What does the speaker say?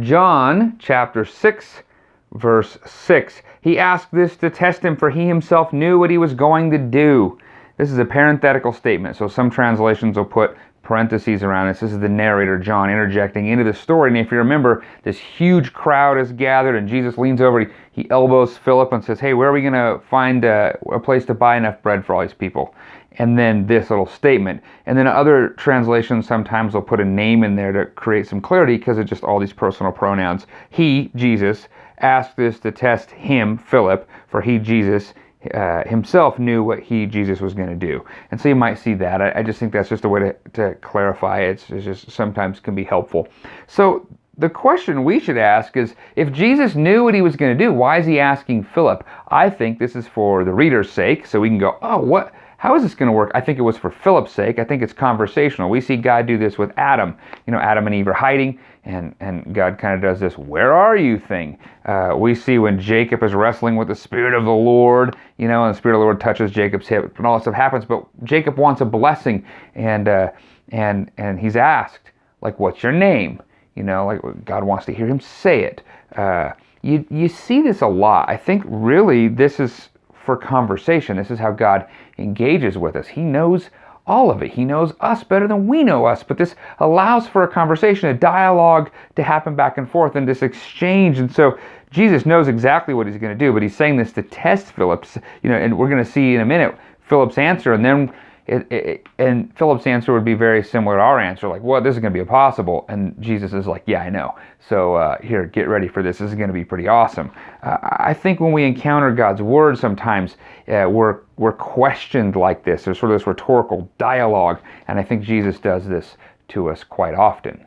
John chapter 6, verse 6. He asked this to test him, for he himself knew what he was going to do. This is a parenthetical statement, so some translations will put parentheses around this. This is the narrator, John, interjecting into the story. And if you remember, this huge crowd is gathered, and Jesus leans over, he elbows Philip and says, hey, where are we going to find a place to buy enough bread for all these people? And then this little statement. And then other translations sometimes will put a name in there to create some clarity because of just all these personal pronouns. He, Jesus, asked this to test him, Philip, for he, Jesus, himself knew what he, Jesus, was going to do. And so you might see that. I just think that's just a way to clarify it. It's just sometimes can be helpful. So the question we should ask is, if Jesus knew what he was going to do, why is he asking Philip? I think this is for the reader's sake, so we can go, oh, how is this going to work? I think it was for Philip's sake. I think it's conversational. We see God do this with Adam. Adam and Eve are hiding, and God kind of does this, where are you thing. We see when Jacob is wrestling with the Spirit of the Lord, and the Spirit of the Lord touches Jacob's hip, and all this stuff happens, but Jacob wants a blessing, and he's asked, like, what's your name? Like God wants to hear him say it. You see this a lot. I think really this is for conversation. This is how God engages with us. He knows all of it. He knows us better than we know us, but this allows for a conversation, a dialogue to happen back and forth, and this exchange. And so Jesus knows exactly what he's going to do, but he's saying this to test Philip's, and we're going to see in a minute Philip's answer, and then and Philip's answer would be very similar to our answer, like, well, this is going to be impossible. And Jesus is like, yeah, I know. So here, get ready for this. This is going to be pretty awesome. I think when we encounter God's word, sometimes we're questioned like this. There's sort of this rhetorical dialogue, and I think Jesus does this to us quite often.